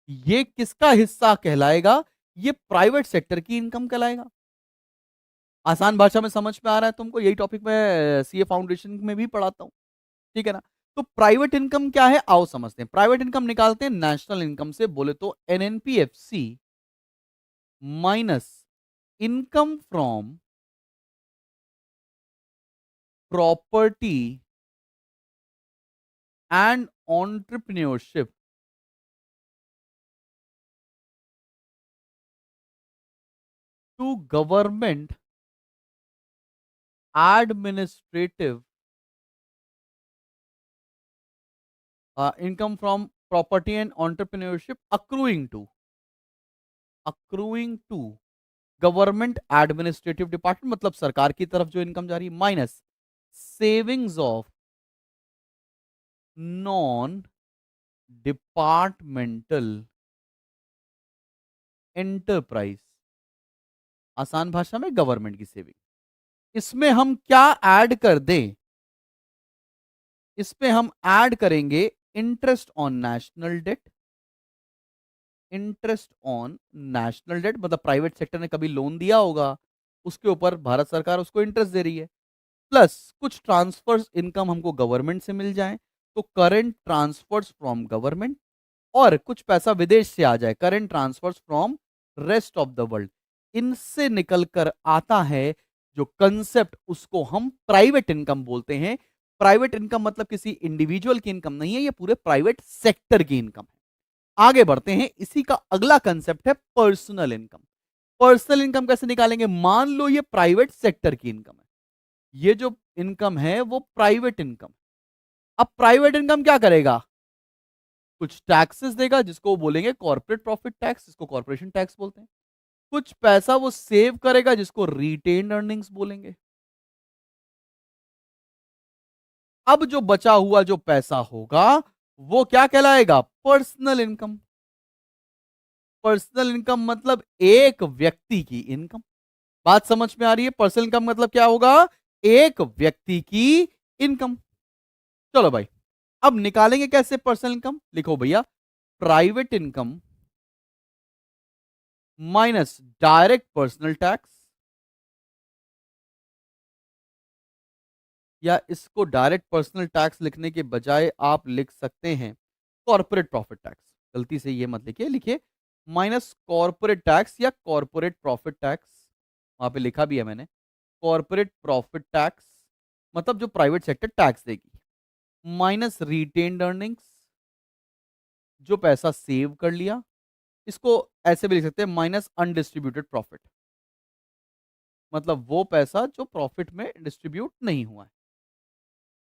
ये किसका हिस्सा कहलाएगा? ये प्राइवेट सेक्टर की इनकम कहलाएगा। आसान भाषा में समझ में आ रहा है तुमको? यही टॉपिक मैं सीए फाउंडेशन में भी पढ़ाता हूं, ठीक है ना? तो प्राइवेट इनकम क्या है, आओ समझते हैं। प्राइवेट इनकम निकालते हैं नेशनल इनकम से, बोले तो NNPFC minus income from property and entrepreneurship to government administrative income from property and entrepreneurship accruing to government administrative department, मतलब सरकार की तरफ जो इनकम जा रही है, minus savings of non departmental enterprise. आसान भाषा में गवर्नमेंट की सेविंग। इसमें हम क्या ऐड कर दें? इसमें हम ऐड करेंगे interest on national debt. Interest on national debt मतलब प्राइवेट सेक्टर ने कभी लोन दिया होगा, उसके ऊपर भारत सरकार उसको इंटरेस्ट दे रही है, प्लस कुछ ट्रांसफर्स इनकम हमको गवर्नमेंट से मिल जाए, तो करंट ट्रांसफर्स फ्रॉम गवर्नमेंट, और कुछ पैसा विदेश से आ जाए, current transfers from rest of the world. इनसे निकल कर आता है जो कंसेप्ट, उसको हम प्राइवेट इनकम बोलते हैं। प्राइवेट इनकम मतलब किसी इंडिविजुअल की इनकम नहीं है, ये पूरे प्राइवेट सेक्टर की इनकम है। आगे बढ़ते हैं, इसी का अगला कंसेप्ट है पर्सनल इनकम। पर्सनल इनकम कैसे निकालेंगे? मान लो ये प्राइवेट सेक्टर की इनकम है, ये जो इनकम है वो प्राइवेट इनकम। अब प्राइवेट इनकम क्या करेगा? कुछ टैक्सेस देगा जिसको वो बोलेंगे कॉर्पोरेट प्रॉफिट टैक्स, जिसको कॉर्पोरेशन टैक्स बोलते हैं। कुछ पैसा वो सेव करेगा जिसको रिटेन्ड अर्निंग्स बोलेंगे। अब जो बचा हुआ जो पैसा होगा वो क्या कहलाएगा? Personal income. पर्सनल इनकम मतलब एक व्यक्ति की इनकम। बात समझ में आ रही है? पर्सनल इनकम मतलब क्या होगा? एक व्यक्ति की इनकम। चलो भाई, अब निकालेंगे कैसे पर्सनल इनकम? लिखो भैया, private income minus direct personal tax, या इसको डायरेक्ट पर्सनल टैक्स लिखने के बजाय आप लिख सकते हैं कॉर्पोरेट प्रॉफिट टैक्स। गलती से ये मत लिखिए, लिखिए माइनस कॉर्पोरेट टैक्स या कॉर्पोरेट प्रॉफिट टैक्स, वहां पे लिखा भी है मैंने, कॉर्पोरेट प्रॉफिट टैक्स मतलब जो प्राइवेट सेक्टर टैक्स देगी, माइनस रिटेन्ड अर्निंग्स, जो पैसा सेव कर लिया। इसको ऐसे भी लिख सकते हैं माइनस अनडिस्ट्रीब्यूटेड प्रॉफिट, मतलब वो पैसा जो प्रॉफिट में डिस्ट्रीब्यूट नहीं हुआ है,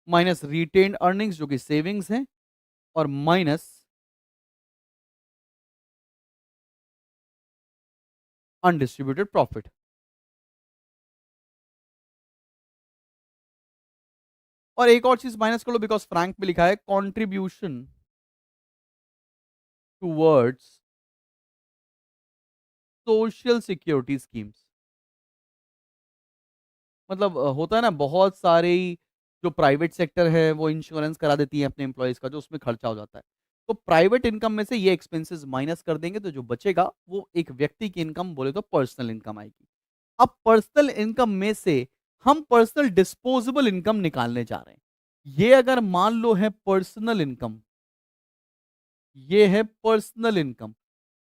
माइनस रिटेन्ड अर्निंग्स जो कि सेविंग्स हैं, और माइनस अनडिस्ट्रीब्यूटेड प्रॉफिट। और एक और चीज माइनस कर लो, बिकॉज फ्रैंक में लिखा है contribution towards social security schemes. मतलब होता है ना, बहुत सारे जो प्राइवेट सेक्टर है वो इंश्योरेंस करा देती है अपने एम्प्लॉयज का, जो उसमें खर्चा हो जाता है। तो प्राइवेट इनकम में से ये एक्सपेंसेस माइनस कर देंगे, तो जो बचेगा वो एक व्यक्ति की इनकम, बोले तो पर्सनल इनकम आएगी। अब पर्सनल इनकम में से हम पर्सनल डिस्पोजेबल इनकम निकालने जा रहे हैं। ये अगर मान लो है पर्सनल इनकम, ये है पर्सनल इनकम,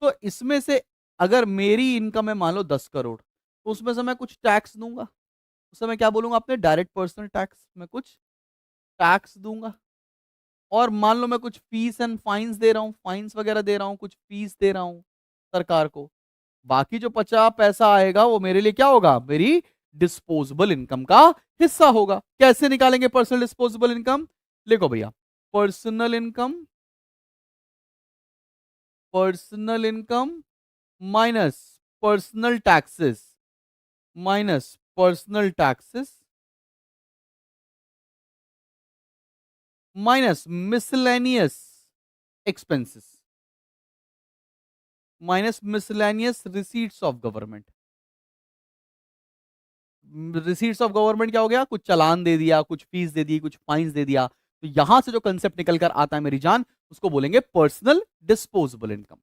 तो इसमें से अगर मेरी इनकम है मान लो 10 करोड़, तो उसमें से मैं कुछ टैक्स दूंगा। उस समय क्या बोलूंगा? अपने डायरेक्ट पर्सनल टैक्स में कुछ टैक्स दूंगा। और मान लो मैं कुछ फीस एंड फाइन्स दे रहा हूँ, फाइन्स वगैरह दे रहा हूँ, कुछ फीस दे रहा हूँ सरकार को। बाकी जो 50 पैसा आएगा वो मेरे लिए क्या होगा? मेरी डिस्पोजेबल इनकम का हिस्सा होगा। कैसे निकालेंगे पर्सनल डिस्पोजेबल इनकम? लिखो भैया, personal income, personal income minus personal taxes, minus personal taxes minus miscellaneous expenses, minus miscellaneous receipts of government. Receipts of government क्या हो गया, कुछ चालान दे दिया, कुछ फीस दे दी, कुछ फाइन्स दे दिया। तो यहां से जो कंसेप्ट निकल कर आता है मेरी जान, उसको बोलेंगे पर्सनल डिस्पोजेबल इनकम।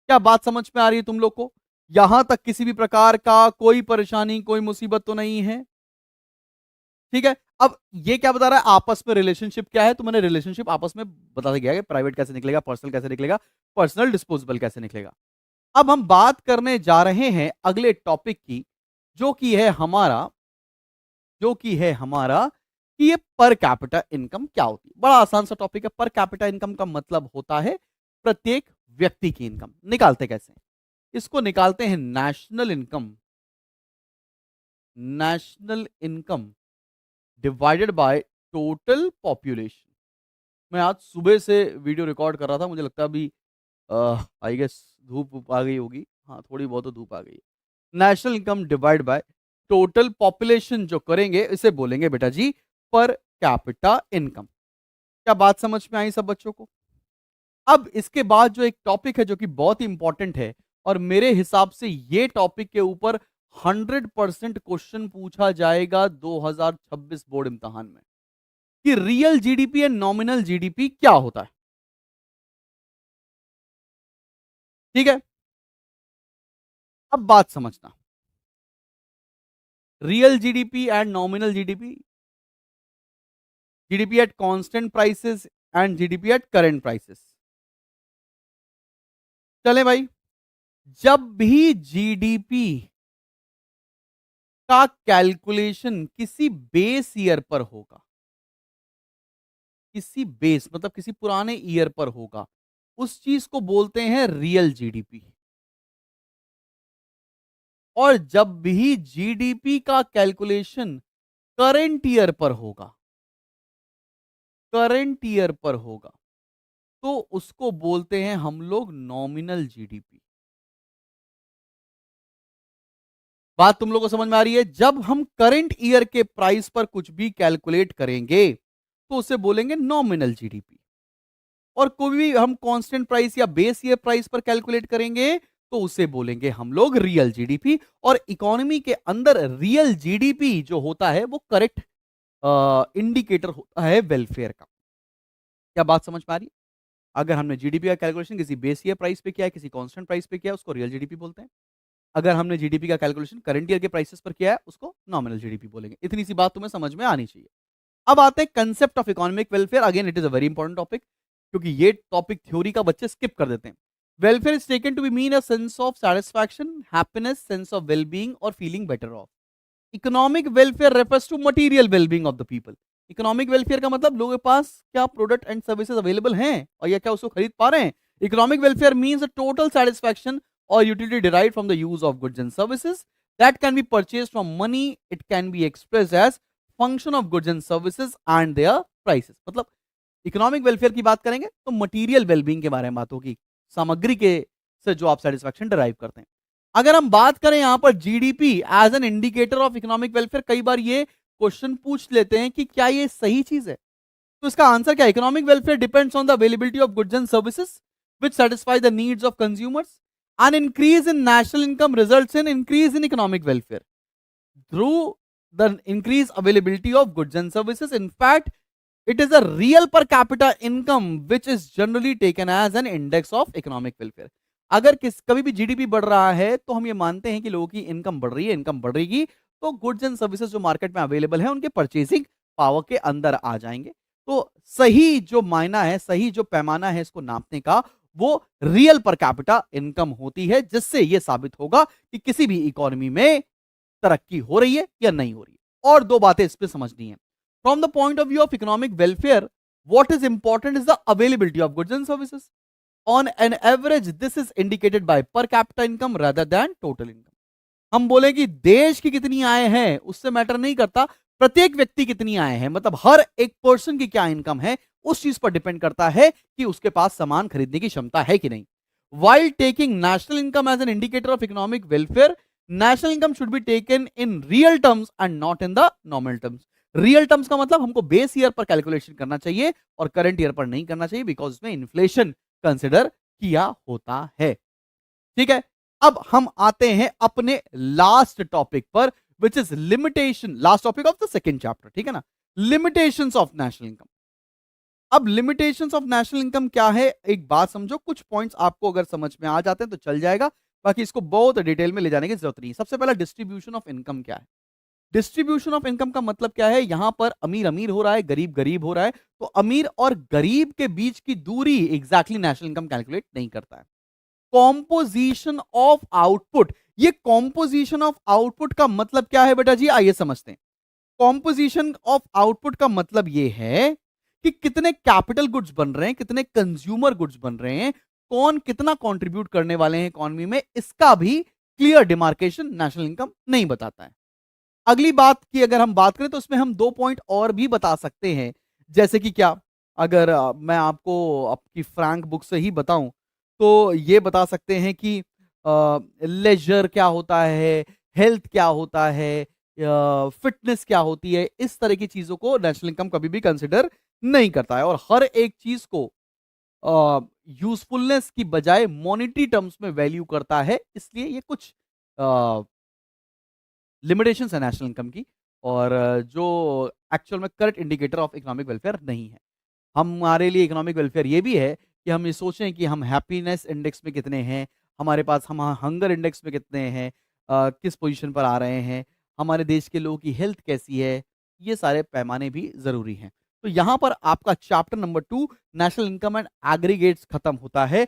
क्या बात समझ में आ रही है तुम लोग को? यहां तक किसी भी प्रकार का कोई परेशानी, कोई मुसीबत तो नहीं है? ठीक है। अब ये क्या बता रहा है, आपस में रिलेशनशिप क्या है? तो मैंने रिलेशनशिप आपस में बता दिया कि प्राइवेट कैसे निकलेगा, पर्सनल कैसे निकलेगा, पर्सनल डिस्पोजेबल कैसे निकलेगा। अब हम बात करने जा रहे हैं अगले टॉपिक की, जो कि है हमारा कि ये पर कैपिटा इनकम क्या होती है। बड़ा आसान सा टॉपिक है। पर कैपिटा इनकम का मतलब होता है प्रत्येक व्यक्ति की इनकम। निकालते कैसे? इसको निकालते हैं national income, divided by total population. मैं आज सुबह से वीडियो रिकॉर्ड कर रहा था, मुझे लगता है अभी आई गेस धूप आ गई होगी। हाँ, थोड़ी बहुत तो धूप आ गई है। National income divide by total population जो करेंगे, इसे बोलेंगे बेटा जी पर कैपिटा इनकम। क्या बात समझ में आई सब बच्चों को? अब इसके बाद जो एक टॉपिक है जो कि बहुत ही इंपॉर्टेंट है, और मेरे हिसाब से ये टॉपिक के ऊपर 100% क्वेश्चन पूछा जाएगा 2026 बोर्ड इम्तिहान में, कि real GDP and nominal GDP क्या होता है। ठीक है, अब बात समझना। Real GDP and nominal GDP, GDP at constant prices and GDP at current prices. चले भाई, जब भी जीडीपी का कैलकुलेशन किसी बेस ईयर पर होगा, किसी बेस मतलब किसी पुराने ईयर पर होगा, उस चीज को बोलते हैं रियल जीडीपी। और जब भी जीडीपी का कैलकुलेशन करंट ईयर पर होगा, तो उसको बोलते हैं हम लोग नॉमिनल जीडीपी। बात तुम लोगों को समझ में आ रही है? जब हम करंट ईयर के प्राइस पर कुछ भी कैलकुलेट करेंगे तो उसे बोलेंगे नॉमिनल जीडीपी। और कोई भी हम कांस्टेंट प्राइस या बेस ईयर प्राइस पर कैलकुलेट करेंगे तो उसे बोलेंगे हम लोग रियल जीडीपी। और इकोनॉमी के अंदर रियल जीडीपी जो होता है वो करेक्ट इंडिकेटर होता है वेलफेयर का। क्या बात समझ में आ रही है? अगर हमने जीडीपी का कैलकुलेशन किसी बेस ईयर प्राइस पे किया है, किसी कांस्टेंट प्राइस पे किया है, उसको रियल जीडीपी बोलते हैं। अगर हमने जीडीपी का कैलकुलेशन करंट ईयर के प्राइसेस पर किया है, उसको नॉमिनल जीडीपी बोलेंगे। इतनी सी बात तुम्हें समझ में आनी चाहिए। अब आते हैं concept of economic welfare. Again it is a very important topic, क्योंकि ये टॉपिक थ्योरी का बच्चे स्किप कर देते हैं। Welfare is taken to be mean a sense of satisfaction, happiness, sense of wellbeing और feeling better off. Economic welfare refers to material wellbeing of the people. Economic welfare का मतलब लोगों के पास क्या प्रोडक्ट एंड सर्विसेज अवेलेबल हैं और या क्या उसको खरीद पा रहे हैं। Economic welfare means a total satisfaction or utility derived from the use of goods and services that can be purchased from money. It can be expressed as function of goods and services and their prices. मतलब economic welfare की बात करेंगे तो material wellbeing के बारे में बात होगी, सामग्री के से जो आप सेटिस्फैक्शन डिराइव करते हैं। अगर हम बात करें यहां पर GDP as an indicator of economic welfare, कई बार ये क्वेश्चन पूछ लेते हैं कि क्या ये सही चीज है। तो इसका आंसर क्या है? Economic welfare depends on the availability of goods and services which satisfy the needs of consumers. An increase in national income results in increase in economic welfare through the increased availability of goods and services. In fact, it is a real per capita income which is generally taken as an index of economic welfare. अगर कभी भी GDP बढ़ रहा है तो हम ये मानते हैं कि लोगों की इनकम बढ़ रही है, इनकम बढ़ेगी तो गुड्स एंड सर्विसेज जो मार्केट में अवेलेबल है उनके परचेसिंग पावर के अंदर आ जाएंगे। तो सही जो मायना है, सही जो पैमाना है इसको नापने का, वो रियल पर कैपिटा इनकम होती है, जिससे यह साबित होगा कि किसी भी इकोनॉमी में तरक्की हो रही है या नहीं हो रही है। और दो बातें इस पे समझनी है। From the point of view of economic welfare, what is important is the availability of goods and services. On an average this is indicated by per capita income rather than total income. हम बोले कि देश की कितनी आय है उससे matter नहीं करता, प्रत्येक व्यक्ति कितनी आय है, मतलब हर एक पर्सन की क्या इनकम है, उस चीज पर डिपेंड करता है कि उसके पास सामान खरीदने की क्षमता है कि नहीं। While taking national income as an indicator of economic welfare, national income should be taken in real terms and not in the nominal terms. Real terms का मतलब हमको बेस ईयर पर कैलकुलेशन करना चाहिए और करंट ईयर पर नहीं करना चाहिए, बिकॉज उसमें इन्फ्लेशन कंसिडर किया होता है। ठीक है, अब हम आते हैं अपने लास्ट टॉपिक पर, which is limitation, last topic of the second chapter, ठीक है ना, लिमिटेशंस ऑफ नेशनल इनकम। अब लिमिटेशंस ऑफ नेशनल इनकम क्या है, एक बात समझो, कुछ पॉइंट्स आपको अगर समझ में आ जाते हैं तो चल जाएगा, बाकी इसको बहुत डिटेल में ले जाने की जरूरत नहीं है। सबसे पहला, डिस्ट्रीब्यूशन ऑफ इनकम क्या है। डिस्ट्रीब्यूशन ऑफ इनकम का मतलब क्या है, यहां पर अमीर अमीर हो रहा है, गरीब गरीब हो रहा है, तो अमीर और गरीब के बीच की दूरी एग्जैक्टली नेशनल इनकम कैलकुलेट नहीं करता है। कॉम्पोजिशन ऑफ आउटपुट, ये कॉम्पोजिशन ऑफ आउटपुट का मतलब क्या है बेटा जी, आइए समझते हैं। कॉम्पोजिशन ऑफ आउटपुट का मतलब ये है कि कितने कैपिटल गुड्स बन रहे हैं, कितने कंज्यूमर गुड्स बन रहे हैं, कौन कितना कंट्रीब्यूट करने वाले हैं इकोनॉमी में, इसका भी क्लियर डिमार्केशन नेशनल इनकम नहीं बताता है। अगली बात की अगर हम बात करें तो इसमें हम 2 पॉइंट और भी बता सकते हैं, जैसे कि क्या, अगर मैं आपको आपकी फ्रैंक बुक से ही बताऊं तो ये बता सकते हैं कि लेजर क्या होता है, हेल्थ क्या होता है, फिटनेस क्या होती है, इस तरह की चीजों को नेशनल इनकम कभी भी कंसिडर नहीं करता है, और हर एक चीज को यूजफुलनेस की बजाय मॉनिटरी टर्म्स में वैल्यू करता है। इसलिए ये कुछ लिमिटेशंस है नेशनल इनकम की, और जो एक्चुअल में correct indicator of economic welfare नहीं है। हमारे लिए इकोनॉमिक वेलफेयर ये भी है कि हम ये सोचें कि हम हैप्पीनेस इंडेक्स में कितने हैं, हमारे पास, हम हंगर इंडेक्स में कितने हैं, किस पोजीशन पर आ रहे हैं, हमारे देश के लोगों की हेल्थ कैसी है, ये सारे पैमाने भी ज़रूरी हैं। तो यहाँ पर आपका chapter number 2 national income and aggregates खत्म होता है।